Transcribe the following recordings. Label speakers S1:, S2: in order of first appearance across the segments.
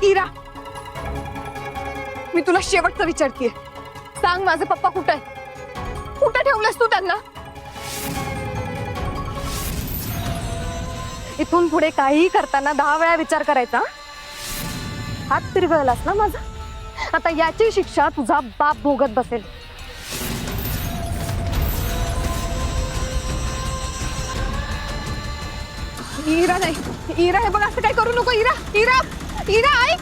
S1: इरा, मी तुला शेवटचं विचारतेय, सांग माझे पप्पा कुठे आहे? कुठे ठेवलेस तू त्यांना? इथून पुढे काहीही करताना 10 वेळा विचार करायचा. हात फिरवलास ना माझा, आता याची शिक्षा तुझा बाप भोगत बसेल. इरा नाही, इरा हे बघ, असं काही करू नको. इरा, इरा, इरा ऐक.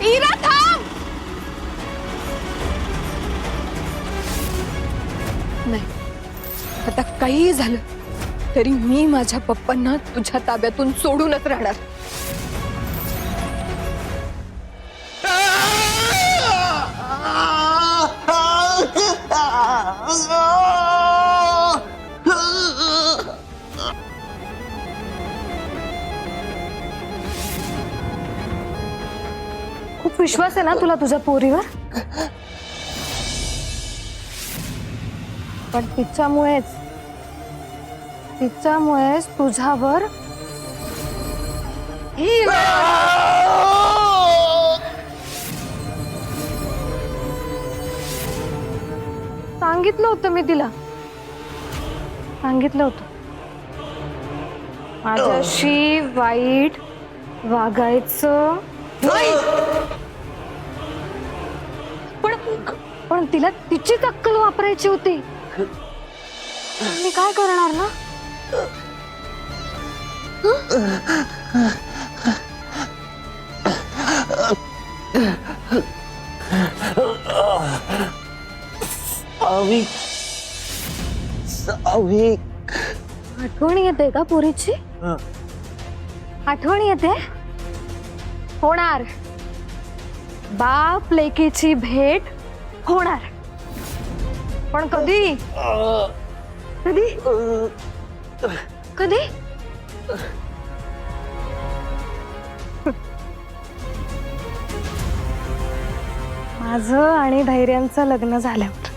S1: इरा थांब. नाही, आता काही झालं तरी मी माझ्या पप्पांना तुझ्या ताब्यातून सोडूनच राहणार. खूप विश्वास आहे ना तुला तुझ्या पोरीवर, पण तिच्यामुळेच तुझ्यावर सांगितलं होतं मी तिला, सांगितलं होतं माझ्याशी वाईट वागायचं नाही. पण तिला तिचीच अक्कल वापरायची होती. मी काय करणार ना? आठवण येते का पोरीची? आठवण येते? होणार, बाप लेकीची भेट होणार, पण कधी? कधी? कधी? माझं आणि धैर्यांचं लग्न झाल्यावर.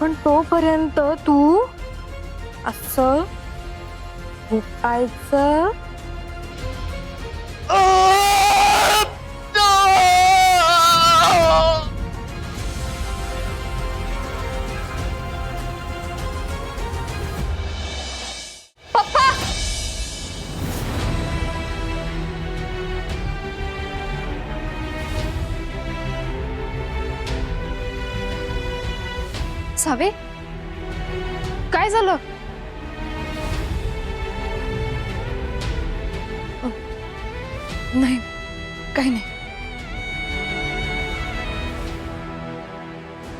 S1: पण तोपर्यंत तू असं भुकायचं पप्पा. सावे, काय झालं? नाही, काही नाही.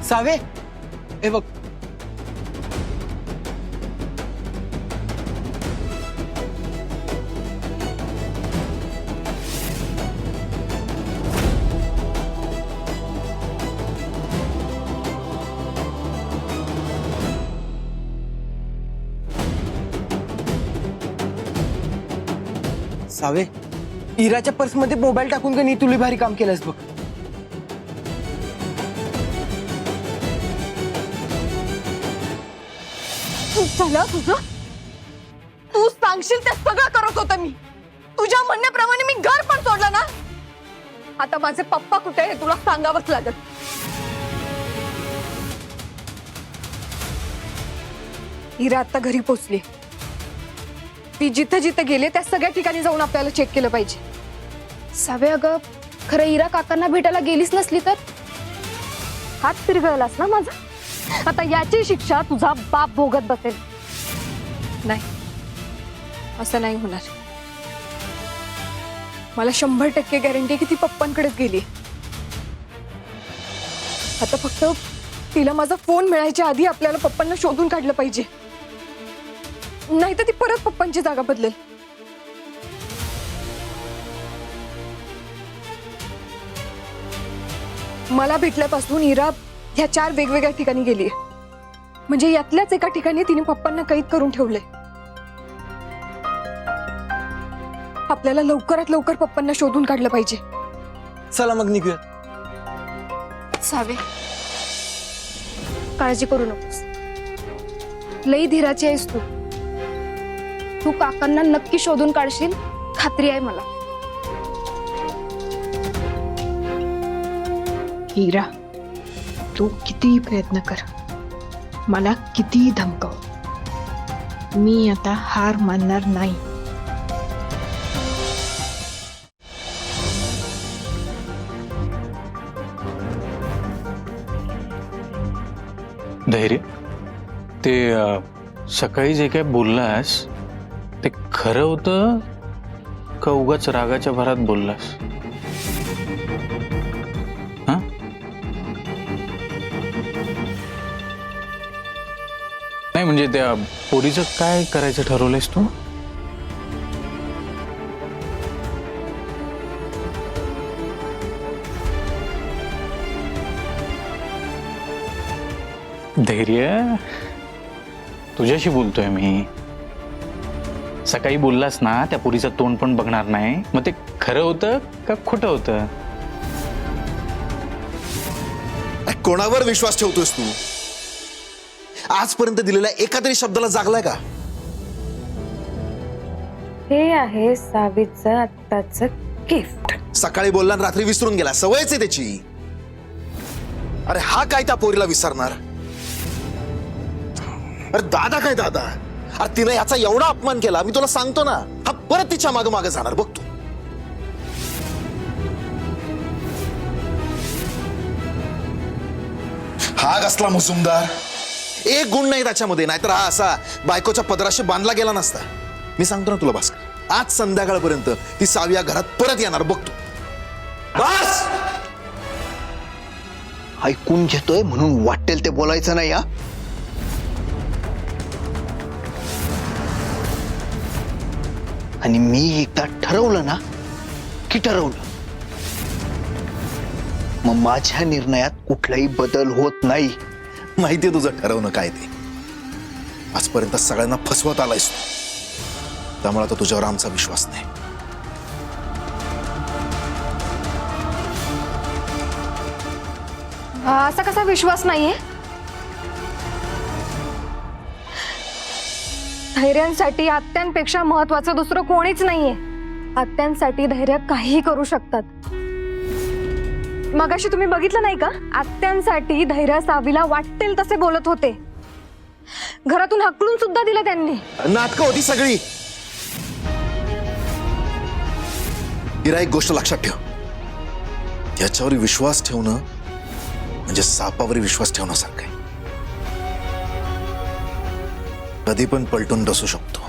S2: सावे, हे बघ. सावे, इराच्या पर्समध्ये मोबाईल टाकून का नाही तुला भारी काम केलंस बघ.
S1: झालं तुझं? तू सांगशील ते सगळं करत होतं मी. तुझ्या म्हणण्याप्रमाणे मी घर पण सोडलं ना. आता माझे पप्पा कुठे हे तुला सांगावंच लागत. इरा आता घरी पोचली. ती जिथे जिथे गेले त्या सगळ्या ठिकाणी जाऊन आपल्याला चेक केलं पाहिजे.
S3: सावे, अगं खरं इरा काकांना भेटायला गेलीच नसली तर?
S1: हात फिरवलास ना माझा, आता याची शिक्षा तुझा बाप भोगत बसेल. नाही, असं नाही होणार. मला 100% गॅरंटी की ती पप्पांकडेच गेली. आता फक्त तिला माझा फोन मिळायच्या आधी आपल्याला पप्पांना शोधून काढलं पाहिजे, नाहीतर ती परत पप्पांची जागा बदलेल. मला भेटल्यापासून इरा ह्या 4 वेगवेगळ्या ठिकाणी गेली. म्हणजे यातल्याच एका ठिकाणी तिने पप्पांना कैद करून ठेवले. आपल्याला लवकरात लवकर पप्पांना शोधून काढलं पाहिजे.
S2: चला मग निघूया.
S3: सावे, काळजी करू नकोस. लई धीराची आहेस तू. तू काकांना नक्की शोधून काढशील, खात्री आहे मला.
S4: हिरा, तू कितीही प्रयत्न कर, मला कितीही धमकाव, मी आता हार मानणार नाही.
S5: धैर्य, ते सकाळी जे काय बोललास ते खरं होतं का उगाच रागाच्या भरात बोललास? हा? नाही म्हणजे त्या पोरीचं काय करायचं ठरवलंयस तू? धैर्य, तुझ्याशी बोलतोय मी. सकाळी बोललास ना त्या पोरीचं तोंड पण बघणार नाही, मग ते खरं होतं का खोटं होतं?
S6: कोणावर विश्वास ठेवतोयस तू? आजपर्यंत दिलेल्या एका तरी शब्दाला जागलाय का?
S7: हे आहे सावीचं आत्ताचं गिफ्ट.
S6: सकाळी बोलला आणि रात्री विसरून गेला, सवयच आहे त्याची. अरे हा काय त्या पोरीला विसरणार? अरे दादा काय दादा, अरे तिने याचा एवढा अपमान केला, मी तुला सांगतो ना, हा परत तिच्या मागे मागे जाणार बघ तू. हा कसला मुसुमदार, एक गुण नाही त्याच्यामध्ये, नाहीतर हा असा बायकोच्या पदराशी बांधला गेला नसता. मी सांगतो ना तुला भास्कर, आज संध्याकाळपर्यंत ती साविया घरात परत येणार बघ तू. बस
S2: ऐकून घेतोय म्हणून वाटेल ते बोलायचं नाही. हा, आणि मी एकदा ठरवलं ना की ठरवलं, मग माझ्या निर्णयात कुठलाही बदल होत नाही.
S6: माहितीये तुझं ठरवणं काय ते. आजपर्यंत सगळ्यांना फसवत आलायस तू, त्यामुळे आता तुझ्यावर आमचा विश्वास नाही.
S3: असा कसा विश्वास नाहीये?
S1: धैर्यांसाठी आत्यांपेक्षा महत्वाचं दुसरं कोणीच नाहीये. आत्यांसाठी धैर्य काहीही करू शकतात. मगाशी तुम्ही बघितलं नाही का, आत्यांसाठी धैर्य सावीला वाटेल तसे बोलत होते. घरातून हाकलून सुद्धा दिलं त्यांनी.
S6: नाटकं होती सगळी. हिरा, एक गोष्ट लक्षात ठेव, याच्यावर विश्वास ठेवणं म्हणजे सापावर विश्वास ठेवण्यासारखं आहे. कधी पण पलटून बसू शकतो.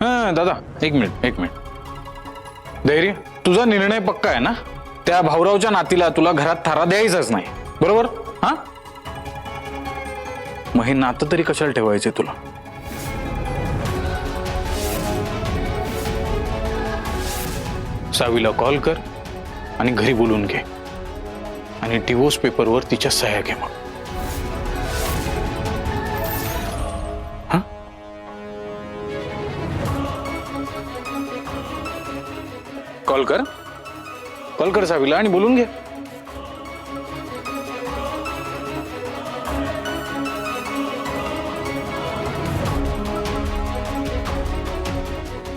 S5: हा दादा, एक मिनिट. धैर्य, तुझा निर्णय पक्का आहे ना? त्या भाऊरावच्या नातीला तुला घरात थारा द्यायचाच नाही, बरोबर? हा, मग हे नातं तरी कशाला ठेवायचे तुला? सावीला कॉल कर आणि घरी बोलून घे आणि डिवोर्स पेपरवर तिच्या सह्या घे. मग कॉल कर सावीला आणि बोलून घे.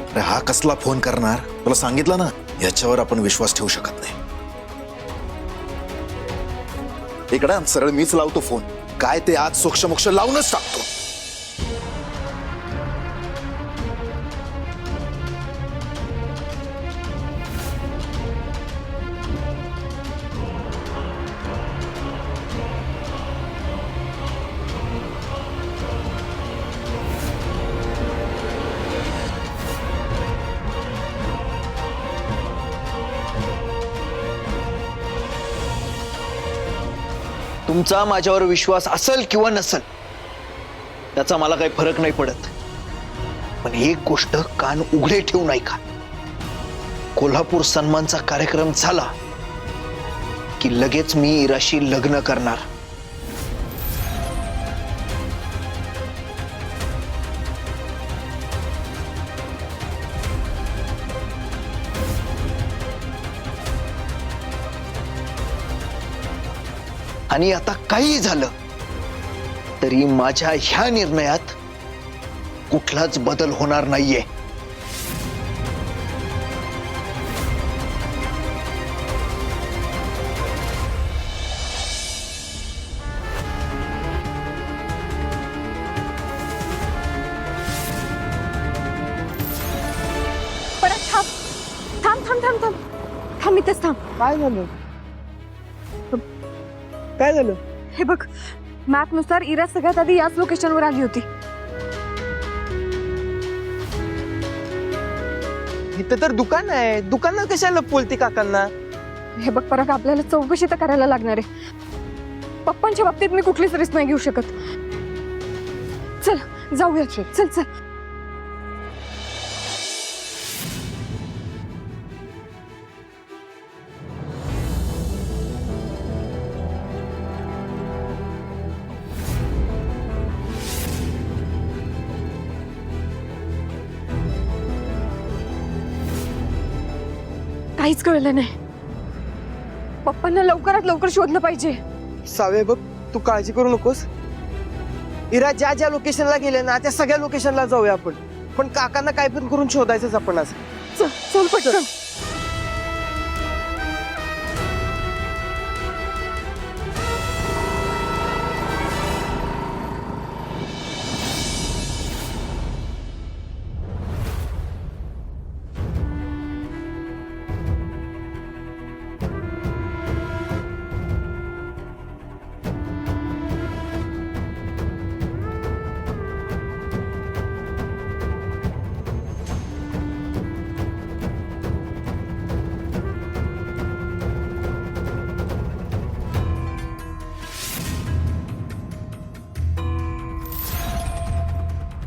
S6: अरे हा कसला फोन करणार? तुला सांगितलं ना, याच्यावर आपण विश्वास ठेवू शकत नाही. इकडे सरळ मीच लावतो फोन. काय ते आज सोक्षमोक्ष लावूनच टाकतो.
S2: तुमचा माझ्यावर विश्वास असेल किंवा नसेल त्याचा मला काही फरक नाही पडत, पण एक गोष्ट कान उघडे ठेवून ऐका. कोल्हापूर सन्मानचा कार्यक्रम झाला की लगेच मी इराशी लग्न करणार. आणि आता काही झालं तरी माझ्या ह्या निर्णयात कुठलाच बदल होणार नाहीये.
S1: परत थांब थांब थांब थांब थांब थांब इथेच थांब.
S8: काय झालं? काय झालं?
S1: हे बघ, मॅप नुसार इरा सगळ्यात आधी याच लोकेशनवर आली होती.
S8: इथं तर दुकान आहे, दुकानात कशाला बोलती काकांना?
S1: हे बघ परत आपल्याला चौकशी तर करायला लागणार आहे. पप्पांच्या बाबतीत मी कुठलीच रिस्क नाही घेऊ शकत. चल जाऊया, चल चल. काहीच कळलं नाही. पप्पांना लवकरात लवकर शोधलं पाहिजे.
S8: सावे बघ, तू काळजी करू नकोस. इरा ज्या ज्या लोकेशनला गेले ना, त्या सगळ्या लोकेशनला जाऊया आपण. पण काकांना काय पण करून शोधायचंच आपण आज.
S1: चल चल पटकन.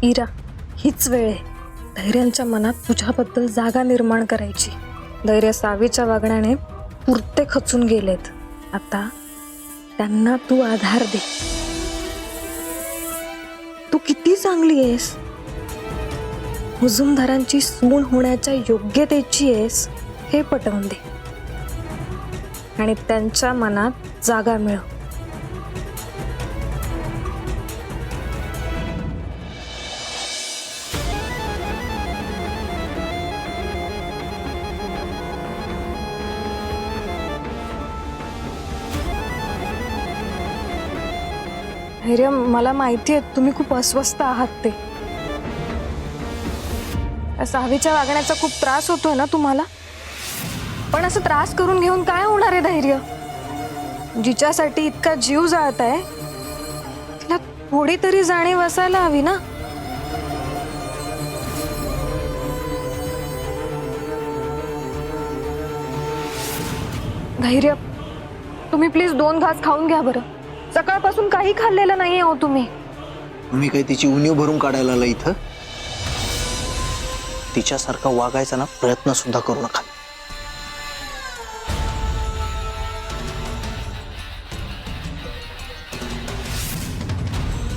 S7: इरा, हीच वेळ आहे धैर्यांच्या मनात तुझ्याबद्दल जागा निर्माण करायची. धैर्य सावीच्या वागण्याने पुरते खचून गेलेत. आता त्यांना तू आधार दे. तू किती चांगली आहेस, मुजुमदारांची सून होण्याच्या योग्यतेची आहेस हे पटवून दे आणि त्यांच्या मनात जागा मिळव. धैर्य, मला माहिती आहे तुम्ही खूप अस्वस्थ आहात. ते सावीच्या वागण्याचा खूप त्रास होतोय ना तुम्हाला. पण असं त्रास करून घेऊन काय होणार आहे धैर्य? जिच्यासाठी इतका जीव जाळताय तिला थोडी तरी जाणीव असायला हवी ना. धैर्य, तुम्ही प्लीज 2 घास खाऊन घ्या बरं. सकाळपासून काही खाल्लेलं नाहीये हो तुम्ही.
S2: मी काही तिची उणीव भरून काढायला आला इथं? तिच्यासारखा वागायचा ना प्रयत्न सुद्धा करू नका.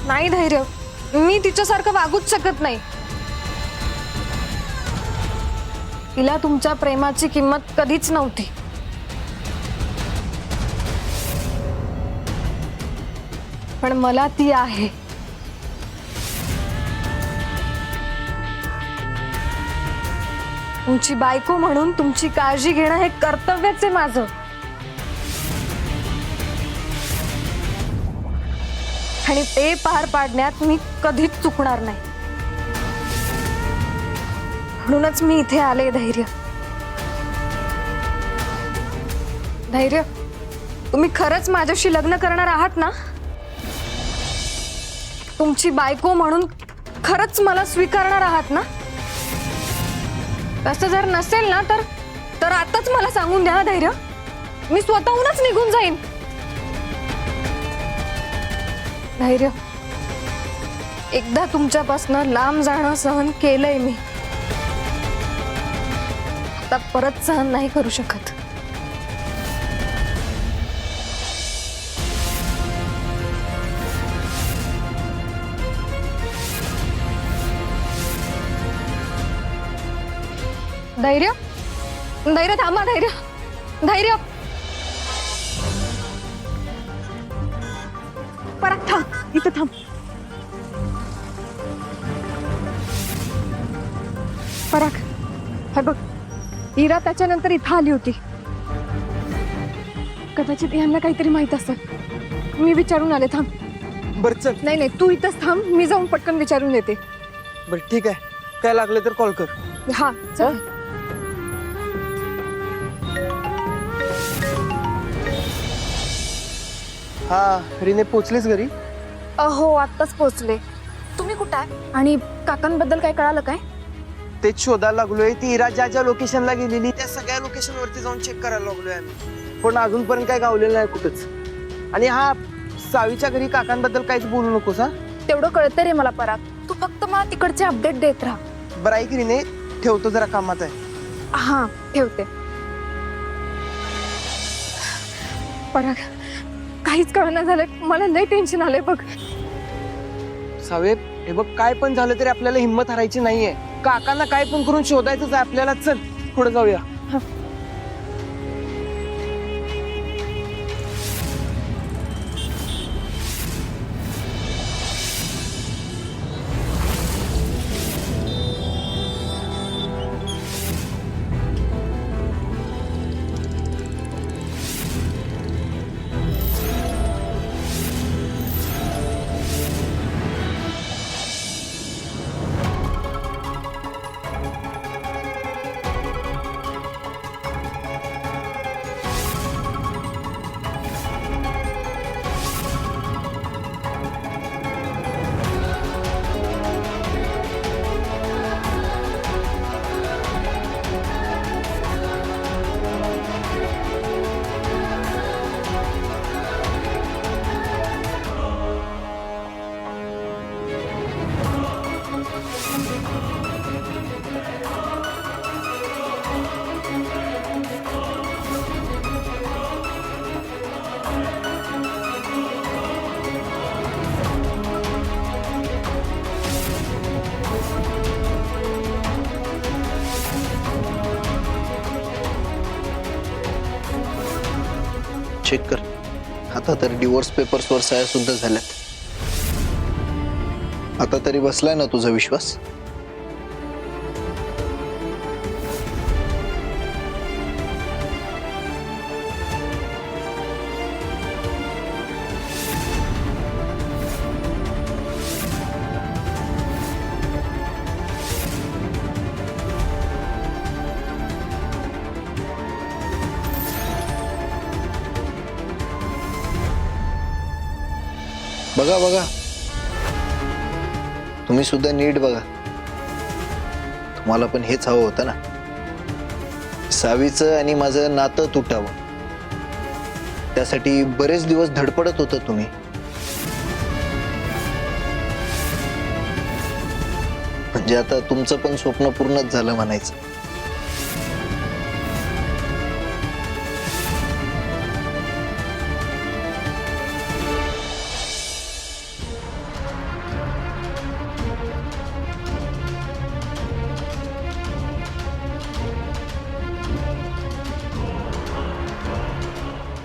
S7: नाही धैर्य, मी तिच्यासारखं वागूच शकत नाही. तिला तुमच्या प्रेमाची किंमत कधीच नव्हती. पण मला ती आहे. तुमची बायको म्हणून तुमची काळजी घेणं हे कर्तव्यच आहे माझं. आणि ते पार पाडण्यात मी कधीच चुकणार नाही. म्हणूनच मी इथे आले. धैर्य, धैर्य, तुम्ही खरंच माझ्याशी लग्न करणार आहात ना? तुमची बायको म्हणून खरंच मला स्वीकारणार आहात ना? तसं जर नसेल ना तर आताच मला सांगून द्या धैर्य. मी स्वतःहूनच निघून जाईन. धैर्य, एकदा तुमच्यापासून लांब जाणं सहन केलंय मी. आता परत सहन नाही करू शकत. धैर्य, धैर्य थांबा. धैर्य, धैर्य.
S1: पराग थांब, इथं थांब. पराग, हे बघ, इरा त्याच्यानंतर इथं आली होती. कदाचित यांना काहीतरी माहित असेल. मी विचारून आले. थांब.
S8: बर चल.
S1: नाही नाही, तू इथंच थांब, मी जाऊन पटकन विचारून येते.
S8: बर ठीक आहे, काय लागलं तर कॉल कर.
S1: हा चल.
S8: हा रिने, पोचलीस घरी?
S3: हो आत्ताच पोहोचले. तुम्ही कुठं आहे आणि काकांबद्दल काय कळालं काय?
S8: तेच शोधायला लागलोय. ती इरा ज्या ज्या लोकेशनला गेलेली त्या सगळ्या लोकेशन वरती जाऊन चेक करायला लागलोय आम्ही, पण अजूनपर्यंत काय गावलेलं नाही कुठंच. आणि हा सावीच्या घरी काकांबद्दल काहीच बोलू नकोस हा.
S3: तेवढं कळतं रे मला पराग. तू फक्त मला तिकडचे अपडेट देत राहा.
S8: बरं ऐक रिने, ठेवतो, जरा कामात आहे.
S3: हा ठेवते.
S1: पराग, काहीच कळना झालंय. मला लय टेन्शन आलंय बघ.
S8: साहेब हे बघ, काय पण झालं तरी आपल्याला हिंमत हरायची नाहीये. काकांना काय पण करून शोधायचंच आहे आपल्याला. चल पुढे जाऊया.
S2: चेक कर. आता तर डिवोर्स पेपर्सवर सह्या सुद्धा झाल्यात. आता तरी बसलाय ना तुझा विश्वास? बघा बघा, तुम्ही सुद्धा नीट बघा. तुम्हाला पण हेच हवं होतं ना, सावीचं आणि माझं नातं तुटावं. त्यासाठी बरेच दिवस धडपडत होता तुम्ही. म्हणजे आता तुमचं पण स्वप्न पूर्णच झालं म्हणायचं.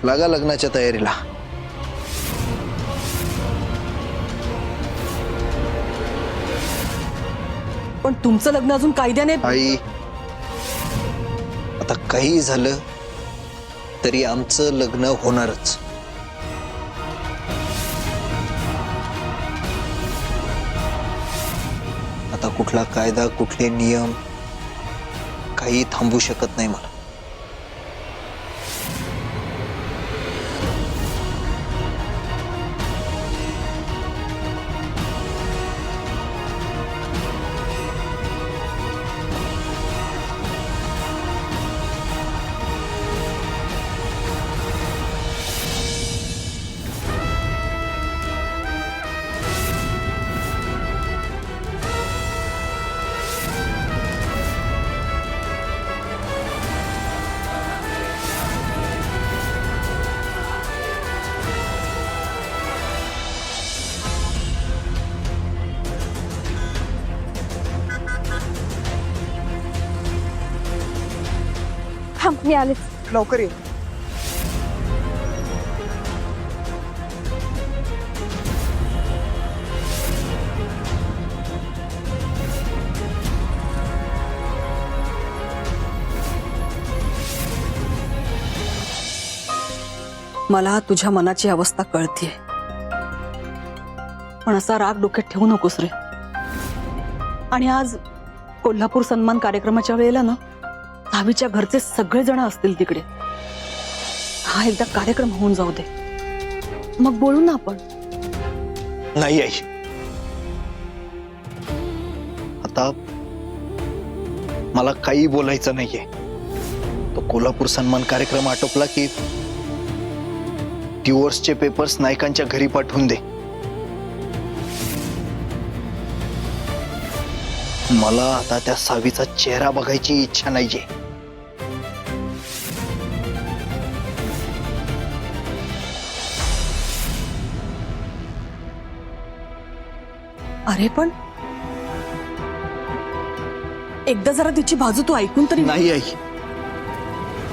S2: लागा लग्नाच्या तयारीला.
S1: पण तुमचं लग्न अजून कायद्याने.
S2: आई, आता काही झालं तरी आमचं लग्न होणारच. आता कुठला कायदा, कुठले नियम काही थांबू शकत नाही मला.
S1: थांब, मी आलेच.
S8: लवकर ये.
S9: मला तुझ्या मनाची अवस्था कळतीये, पण असा राग डोक्यात ठेवू नकोस रे. आणि आज कोल्हापूर सन्मान कार्यक्रमाच्या वेळेला ना सावीच्या घरचे सगळेजण असतील तिकडे. हा एकदा कार्यक्रम होऊन जाऊ दे, मग बोलू ना आपण.
S2: नाही आई, आता मला काही बोलायचं नाहीये. तो कोल्हापूर सन्मान कार्यक्रम आटोपला की डिवोर्सचे पेपर्स नायकांच्या घरी पाठवून दे. मला आता त्या सावीचा चेहरा बघायची इच्छा नाहीये.
S9: अरे पण एकदा जरा तिची बाजू तू ऐकून तरी.
S2: नाही आई,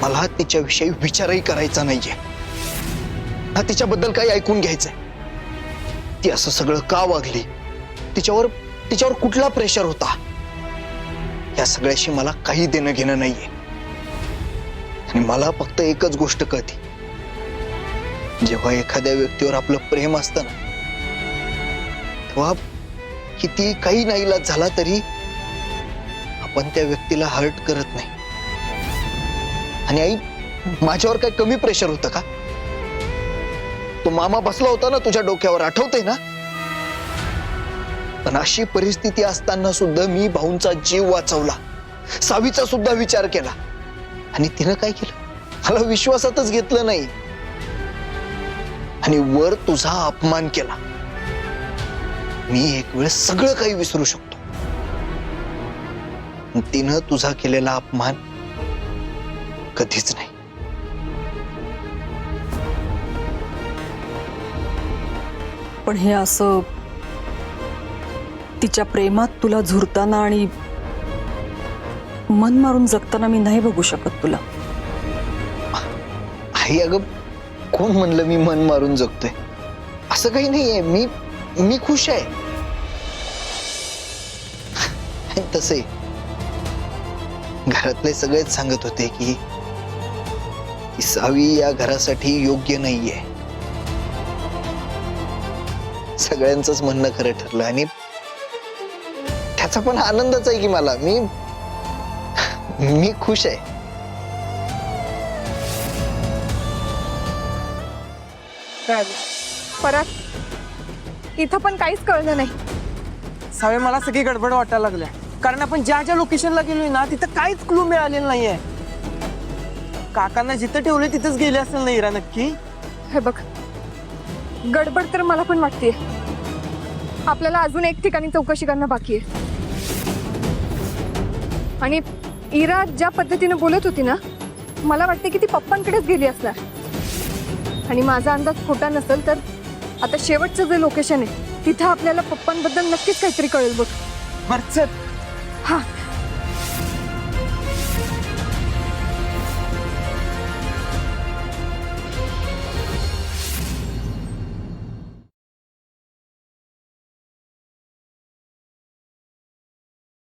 S2: मला तिच्याविषयी विचारही करायचा नाहीये ना तिच्याबद्दल काही ऐकून घ्यायचंय. ती असं सगळं का वागली, तिच्यावर कुठला प्रेशर होता, या सगळ्याशी मला काही देणं घेणं नाहीये. आणि मला फक्त एकच गोष्ट कळते, जेव्हा एखाद्या व्यक्तीवर आपलं प्रेम असतं ना, तेव्हा किती काही नाईलाज झाला तरी आपण त्या व्यक्तीला हर्ट करत नाही. आणि आई, माझ्यावर काय कमी प्रेशर होतं का? तो मामा बसला होता ना तुझ्या डोक्यावर, आठवतंय ना? पण अशी परिस्थिती असताना सुद्धा मी भाऊंचा जीव वाचवला, सावीचा सुद्धा विचार केला. आणि तिनं काय केलं, मला विश्वासातच घेतलं नाही आणि वर तुझा अपमान केला. मी एक वेळ सगळं काही विसरू शकतो, तिनं तुझा केलेला अपमान कधीच नाही.
S9: पण हे असं तिच्या प्रेमात तुला झुरताना आणि मन मारून जगताना मी नाही बघू शकत तुला.
S2: आई अगं, कोण म्हणलं मी मन मारून जगतोय? असं काही नाहीये. मी खुश आहे. तसे घरातले सगळेच सांगत होते की सावी या घरासाठी योग्य नाहीये. सगळ्यांचंच म्हणणं खरं ठरलं आणि त्याचा पण आनंदच आहे की मला. मी खुश आहे.
S1: परत इथं पण काहीच कळलं नाही.
S8: सावे, मला सगळी गडबड वाटायला लागल्या, कारण आपण ज्या ज्या लोकेशनला गेलोय ना तिथं काहीच क्लू मिळालेला नाहीये. काकांना जिथं ठेवले तिथंच गेले असेल ना इरा नक्की.
S1: हे बघ, गडबड तर मला पण वाटते. आपल्याला अजून एक ठिकाणी चौकशी करणं बाकी आहे. आणि इरा ज्या पद्धतीने बोलत होती ना, मला वाटते की ती पप्पांकडेच गेली असणार. आणि माझा अंदाज खोटा नसेल तर आता शेवटचं जे लोकेशन आहे तिथं आपल्याला पप्पांबद्दल नक्कीच काहीतरी कळेल बघ.
S8: बरं चल.
S1: हा